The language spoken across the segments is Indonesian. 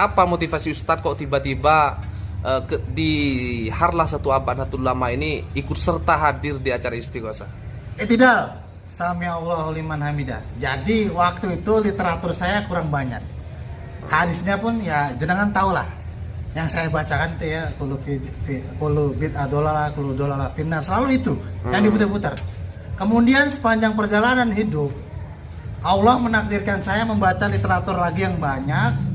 apa motivasi Ustadz kok tiba-tiba di Harlah 1 Abad Nahdlatul Ulama ini ikut serta hadir di acara Istighosah? Tidak, Sami Allahu liman hamidah. Jadi waktu itu literatur saya kurang banyak. Hadisnya pun ya jenengan tahulah. Yang saya bacakan itu ya kullu bid'ah dolalah, kullu dolalah finnar, selalu itu yang diputar-putar. Kemudian sepanjang perjalanan hidup Allah menakdirkan saya membaca literatur lagi yang banyak.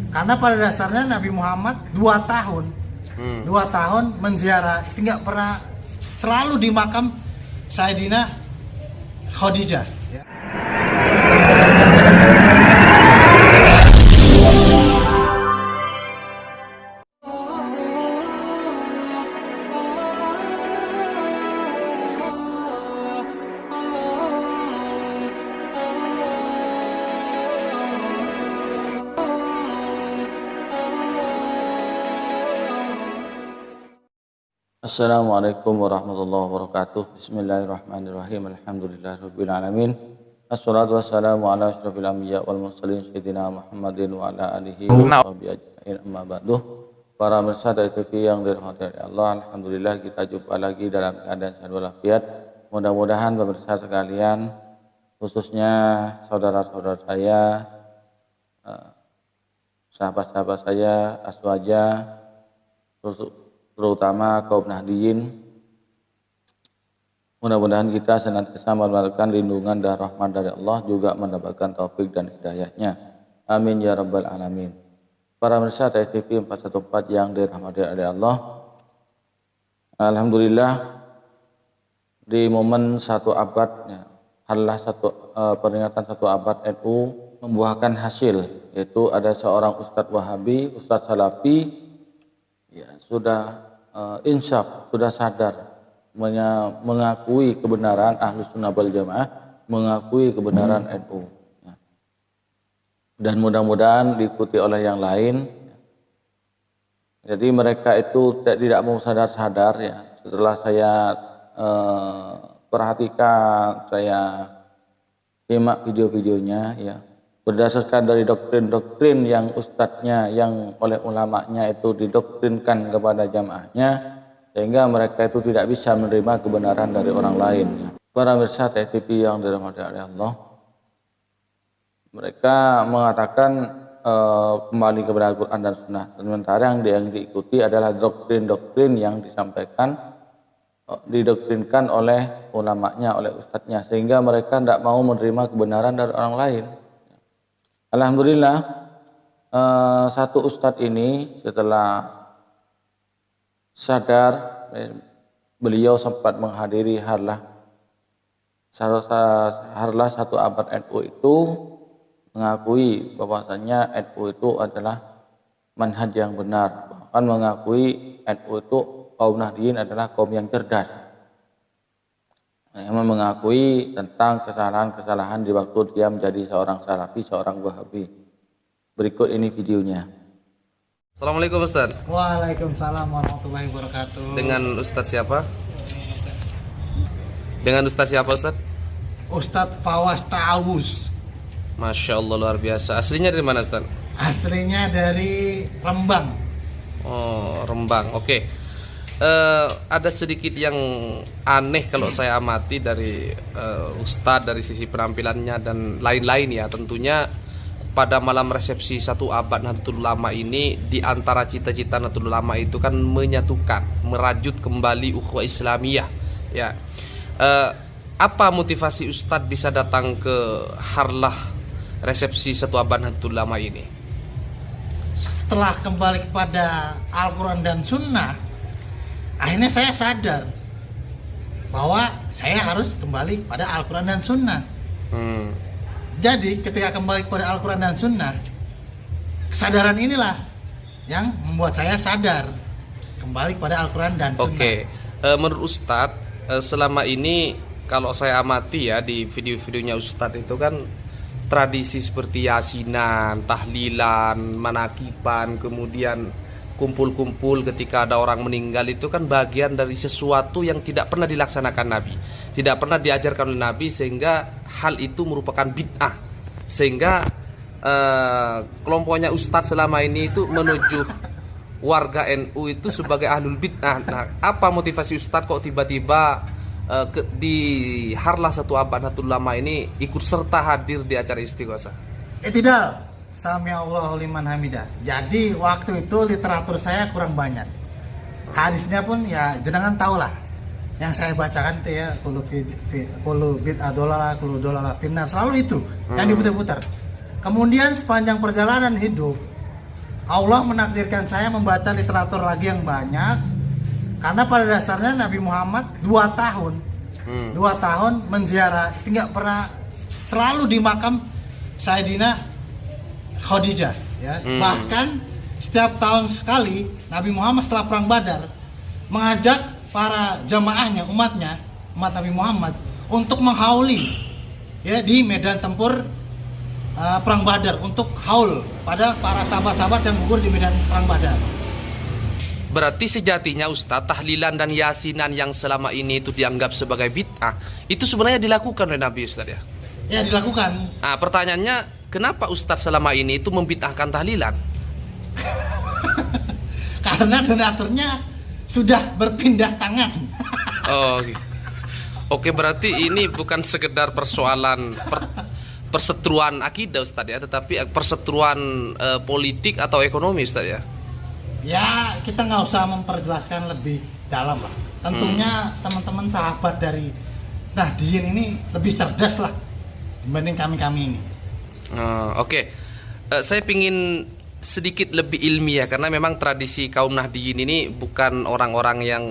Karena pada dasarnya Nabi Muhammad 2 tahun 2 tahun menziarah, tidak pernah, selalu di makam Sayyidina Khadijah ya. Assalamualaikum warahmatullahi wabarakatuh. Bismillahirrahmanirrahim. Alhamdulillahirabbil alamin. Assalatu wassalamu ala asyrofil anbiya wal mursalin sayyidina Muhammadin wa ala alihi wa sahbihi ajmain, amma ba'du. Para pemirsa TV yang dirahmati Allah, alhamdulillah kita jumpa lagi dalam keadaan sehat walafiat. Mudah-mudahan pemirsa sekalian, khususnya saudara-saudara saya, sahabat-sahabat saya, aswaja, terutama kaum Nahdiyin, mudah-mudahan kita senantiasa mendapatkan lindungan dan rahmat dari Allah, juga mendapatkan taufik dan hidayahnya. Amin ya rabbal alamin. Para pemirsa TV 414 yang dirahmati oleh Allah, alhamdulillah di momen 1 abad ya, Harlah peringatan 1 abad NU membuahkan hasil, yaitu ada seorang Ustadz Wahabi, Ustadz Salafi ya, sudah insyaf, sudah sadar, mengakui kebenaran Ahlus Sunnah wal Jamaah, mengakui kebenaran NU ya. Dan mudah-mudahan diikuti oleh yang lain. Jadi mereka itu tidak mau sadar-sadar ya. Setelah saya perhatikan, saya simak video-videonya ya, berdasarkan dari doktrin-doktrin yang ustadznya, yang oleh ulamanya itu didoktrinkan kepada jamaahnya, sehingga mereka itu tidak bisa menerima kebenaran dari orang lain ya. Para pemirsa TV yang dirahmati oleh Allah, mereka mengatakan kembali kepada Al-Quran dan Sunnah, sementara yang diikuti adalah doktrin-doktrin yang didoktrinkan oleh ulamanya, oleh ustadznya, sehingga mereka tidak mau menerima kebenaran dari orang lain. Alhamdulillah, satu ustadz ini setelah sadar, beliau sempat menghadiri Harlah 1 abad NU itu, mengakui bahwasanya NU itu adalah manhaj yang benar, bahkan mengakui NU itu kaum Nahdiyin adalah kaum yang cerdas. Yang mengakui tentang kesalahan-kesalahan di waktu dia menjadi seorang Salafi, seorang Wahabi. Berikut ini videonya. Assalamualaikum Ustadz. Waalaikumsalam warahmatullahi wabarakatuh. Dengan Ustadz siapa? Dengan Ustadz siapa Ustadz? Ustadz Fawaz Ta'awuz. Masya Allah, luar biasa. Aslinya dari mana Ustadz? Aslinya dari Rembang. Oh, Rembang, oke. Ada sedikit yang aneh kalau saya amati dari Ustadz, dari sisi penampilannya dan lain-lain ya. Tentunya pada malam resepsi 1 abad Nahdlatul Ulama ini, di antara cita-cita Nahdlatul Ulama itu kan menyatukan, merajut kembali ukhuwah Islamiyah ya. Apa motivasi Ustadz bisa datang ke Harlah resepsi 1 abad Nahdlatul Ulama ini? Setelah kembali kepada Al-Quran dan Sunnah, akhirnya saya sadar bahwa saya harus kembali pada Al-Quran dan Sunnah. Jadi ketika kembali kepada Al-Quran dan Sunnah, kesadaran inilah yang membuat saya sadar kembali kepada Al-Quran dan Sunnah. Oke, menurut Ustadz, selama ini kalau saya amati ya di video-videonya Ustadz itu kan tradisi seperti yasinan, tahlilan, manakiban, kemudian kumpul-kumpul ketika ada orang meninggal, itu kan bagian dari sesuatu yang tidak pernah dilaksanakan Nabi, tidak pernah diajarkan oleh Nabi, sehingga hal itu merupakan bid'ah, sehingga kelompoknya Ustadz selama ini itu menuju warga NU itu sebagai ahlul bid'ah. Nah, apa motivasi Ustadz kok tiba-tiba di Harlah 1 Abad Nahdlatul Ulama ini ikut serta hadir di acara istighosah? Tidak, sami Allahu liman hamidah. Jadi waktu itu literatur saya kurang banyak. Hadisnya pun ya jenengan tahu lah. Yang saya bacakan itu ya kullu bid'ah dolalah, kullu dolalah finnar, selalu itu yang diputar-putar. Kemudian sepanjang perjalanan hidup Allah menakdirkan saya membaca literatur lagi yang banyak, karena pada dasarnya Nabi Muhammad 2 tahun 2 tahun menziarah, tidak pernah, selalu di makam Sayyidina Khadijah ya. Bahkan setiap tahun sekali Nabi Muhammad setelah perang Badar mengajak para jamaahnya, umat Nabi Muhammad untuk menghauli ya di medan tempur perang Badar, untuk haul pada para sahabat-sahabat yang gugur di medan perang Badar. Berarti sejatinya Ustadz, tahlilan dan yasinan yang selama ini itu dianggap sebagai bid'ah itu sebenarnya dilakukan oleh Nabi, Ustadz ya? Ya, dilakukan. Nah, pertanyaannya, kenapa Ustadz selama ini itu membid'ahkan tahlilan? Karena donaturnya sudah berpindah tangan. Oh, oke, berarti ini bukan sekedar persoalan perseteruan akidah, Ustadz ya, tetapi perseteruan politik atau ekonomi, Ustadz ya? Ya, kita nggak usah memperjelaskan lebih dalam lah. Tentunya teman-teman sahabat dari Nahdien ini lebih cerdas lah dibanding kami ini. Oke. Saya pingin sedikit lebih ilmiah, karena memang tradisi kaum Nahdien ini bukan orang-orang yang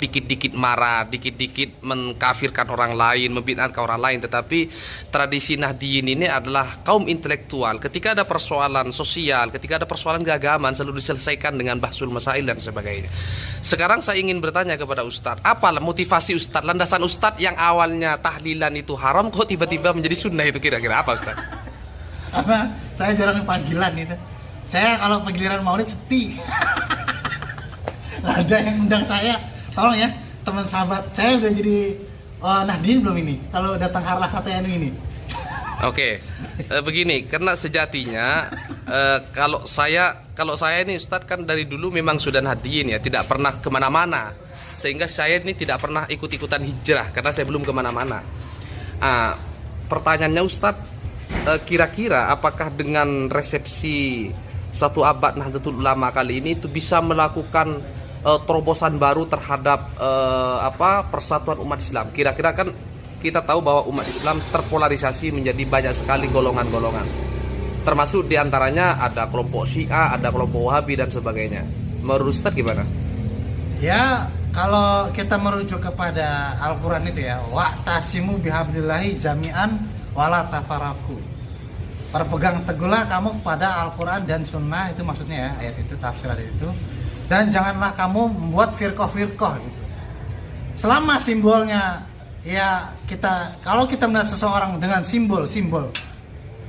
dikit-dikit marah, dikit-dikit mengkafirkan orang lain, membid'ahkan orang lain, tetapi tradisi Nahdien ini adalah kaum intelektual. Ketika ada persoalan sosial, ketika ada persoalan keagamaan, selalu diselesaikan dengan bahsul masail dan sebagainya. Sekarang saya ingin bertanya kepada Ustadz, apa motivasi Ustadz, landasan Ustadz yang awalnya tahlilan itu haram kok tiba-tiba menjadi sunnah, itu kira-kira apa, Ustadz? Karena saya jarang panggilan itu. Saya kalau panggilan maulid sepi. Nggak ada yang undang saya. Tolong ya, teman sahabat saya udah jadi Nahdien belum ini? Kalau datang Harlah 1 NU ini. Oke, begini, karena sejatinya kalau saya ini Ustadz kan dari dulu memang sudah Nahdien ya, tidak pernah kemana-mana, sehingga saya ini tidak pernah ikut-ikutan hijrah karena saya belum kemana-mana. Pertanyaannya Ustadz, kira-kira apakah dengan resepsi 1 Abad Nahdlatul Ulama kali ini itu bisa melakukan terobosan baru terhadap persatuan umat Islam? Kira-kira kan kita tahu bahwa umat Islam terpolarisasi menjadi banyak sekali golongan-golongan, termasuk diantaranya ada kelompok Syiah, ada kelompok Wahabi dan sebagainya. Menurut Ustadz gimana? Ya, kalau kita merujuk kepada Al-Quran itu ya, wa'tasimu bihablillahi jami'an wala tafaraku. Berpegang teguhlah kamu kepada Al-Quran dan Sunnah, itu maksudnya ya, ayat itu, tafsir ayat itu. Dan janganlah kamu membuat firqah-firqah gitu. Selama simbolnya ya, kalau kita melihat seseorang dengan simbol-simbol,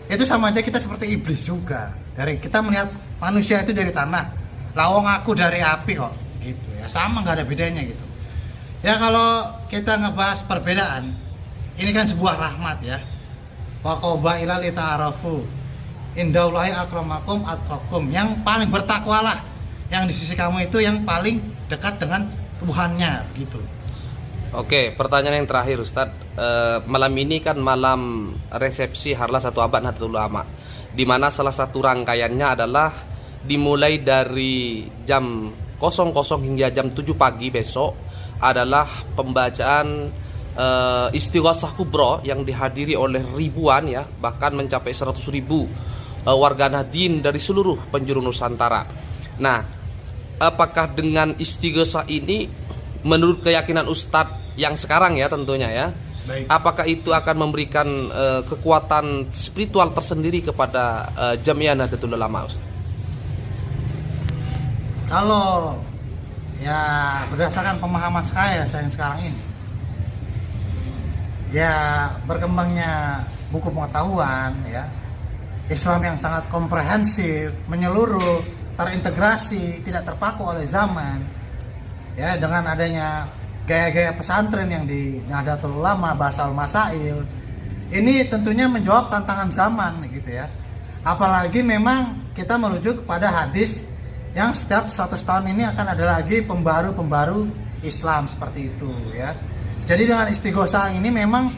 itu sama aja kita seperti iblis juga. Dari kita melihat manusia itu dari tanah, lawang aku dari api kok gitu ya, sama, nggak ada bedanya gitu. Ya, kalau kita ngebahas perbedaan, ini kan sebuah rahmat ya. Wa qauba ila lita'arafu indallahi akramakum atqakum. Yang paling bertakwalah yang di sisi kamu itu yang paling dekat dengan Tuhannya gitu. Oke, pertanyaan yang terakhir Ustadz, malam ini kan malam resepsi Harlah 1 Abad Nahdlatul Ulama, di mana salah satu rangkaiannya adalah dimulai dari jam 00 hingga jam 7 pagi besok adalah pembacaan istighosah kubro yang dihadiri oleh ribuan ya, bahkan mencapai 100.000 warga Nahdien dari seluruh penjuru Nusantara. Nah, apakah dengan istighosah ini menurut keyakinan Ustadz yang sekarang ya tentunya ya, baik, apakah itu akan memberikan kekuatan spiritual tersendiri kepada Jamiah Nahdlatul Ulama? Kalau ya berdasarkan pemahaman saya yang sekarang ini, ya berkembangnya buku pengetahuan ya, Islam yang sangat komprehensif, menyeluruh, terintegrasi, tidak terpaku oleh zaman ya, dengan adanya gaya-gaya pesantren yang di Nahdlatul Ulama, Bahsul Masail, ini tentunya menjawab tantangan zaman gitu ya. Apalagi memang kita merujuk kepada hadis yang setiap 100 tahun ini akan ada lagi pembaru-pembaru Islam seperti itu ya. Jadi dengan istighosah ini memang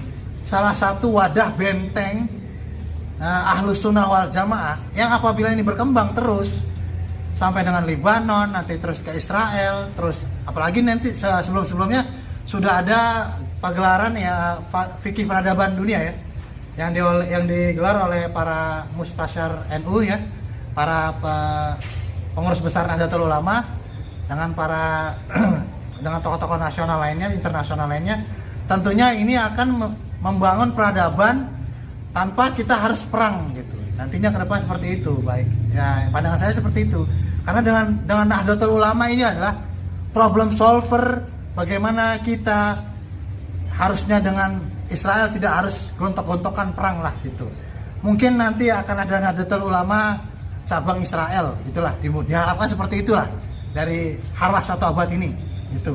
salah satu wadah benteng Ahlus Sunnah wal Jamaah yang apabila ini berkembang terus sampai dengan Lebanon, nanti terus ke Israel, terus apalagi nanti sebelum-sebelumnya sudah ada pagelaran ya fikih peradaban dunia ya yang digelar oleh para mustasyar NU ya, para pengurus besar Nahdlatul Ulama dengan para dengan tokoh-tokoh nasional lainnya, internasional lainnya. Tentunya ini akan membangun peradaban tanpa kita harus perang gitu. Nantinya ke depan seperti itu, baik. Ya, pandangan saya seperti itu. Karena dengan Nahdlatul Ulama ini adalah problem solver, bagaimana kita harusnya dengan Israel tidak harus gontok-gontokan perang lah gitu. Mungkin nanti akan ada Nahdlatul Ulama cabang Israel, gitulah. Diharapkan seperti itulah dari harlah 1 abad ini, gitu.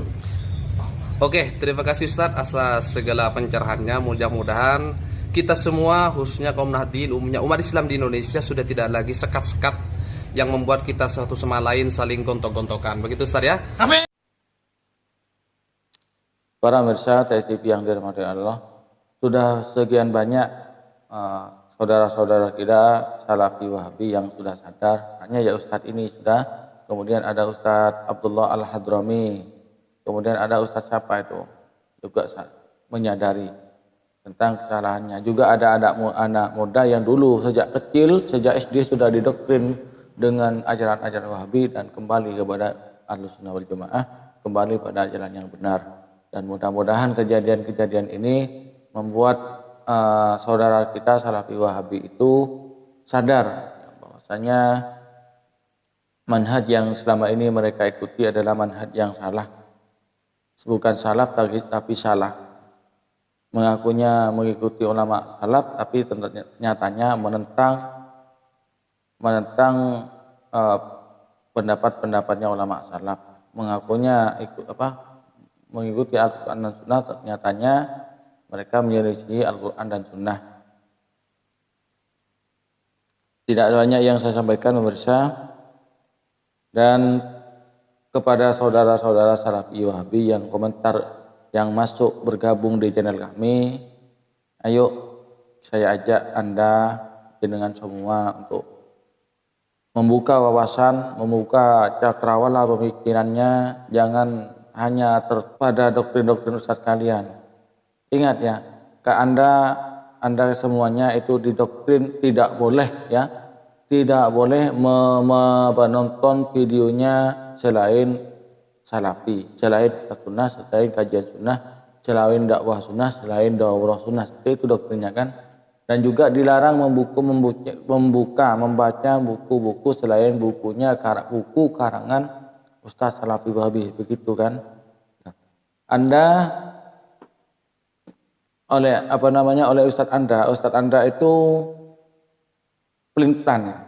Oke, terima kasih Ustadz atas segala pencerahannya. Mudah-mudahan kita semua, khususnya kaum Nahdien, umumnya umat Islam di Indonesia sudah tidak lagi sekat-sekat yang membuat kita satu sama lain saling gontok-gontokan. Begitu Ustadz ya? Para pemirsa TSTV yang dirahmati Allah, sudah sekian banyak saudara-saudara kita Salafi Wahabi yang sudah sadar. Hanya ya Ustadz ini sudah, kemudian ada Ustadz Abdullah Al-Hadrami, kemudian ada Ustadz siapa itu juga menyadari tentang kesalahannya. Juga ada anak muda yang dulu sejak kecil, sejak SD sudah didoktrin dengan ajaran-ajaran Wahabi dan kembali kepada Ahlus Sunnah wal Jamaah, kembali pada jalan yang benar. Dan mudah-mudahan kejadian-kejadian ini membuat saudara kita Salafi Wahabi itu sadar bahwasanya manhaj yang selama ini mereka ikuti adalah manhaj yang salah. Bukan salaf tapi salah. Mengakunya mengikuti ulama salaf tapi nyatanya menentang pendapat-pendapatnya ulama salaf. Mengakunya mengikuti Al-Quran dan Sunnah, ternyatanya mereka menyelisihi Al-Quran dan Sunnah. Tidak banyak yang saya sampaikan pemirsa, dan kepada saudara-saudara Salafi Wahabi yang komentar yang masuk bergabung di channel kami, ayo saya ajak Anda dengan semua untuk membuka wawasan, membuka cakrawala pemikirannya, jangan hanya terpada doktrin-doktrin ustadz kalian. Ingat ya, ke Anda semuanya itu didoktrin tidak boleh ya, tidak boleh menonton videonya selain salafi, selain sunnah, selain kajian sunnah, selain dakwah sunnah, selain dakwah sunnah. Itu doktrinnya kan. Dan juga dilarang membaca buku-buku selain buku karangan Ustadz Salafi Wahabi, begitu kan? Anda oleh Ustadz Anda itu pelintan.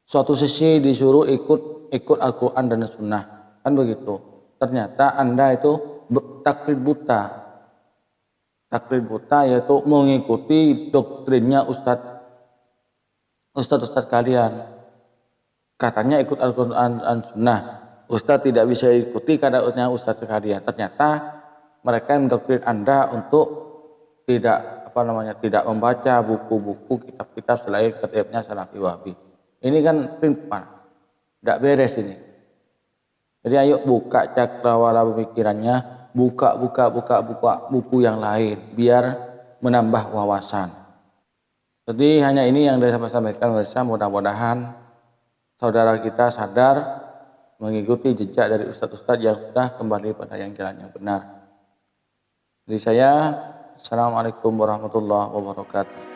Suatu sisi disuruh ikut Al-Quran dan Sunnah, kan begitu. Ternyata Anda itu taklid buta yaitu mengikuti doktrinnya Ustadz kalian. Katanya ikut Al-Quran dan Sunnah. Ustadz tidak bisa ikuti karena Ustadz sekalian. Ternyata mereka mendoktrin Anda untuk tidak membaca buku-buku kitab-kitab selain kitabnya Salafi Wahabi. Ini kan prinsip, tidak beres ini. Jadi ayo buka cakrawala pemikirannya, buka buku yang lain biar menambah wawasan. Jadi hanya ini yang saya sampaikan pemirsa, mudah-mudahan saudara kita sadar mengikuti jejak dari ustadz-ustadz yang sudah kembali pada jalan yang benar. Jadi saya, Assalamualaikum warahmatullahi wabarakatuh.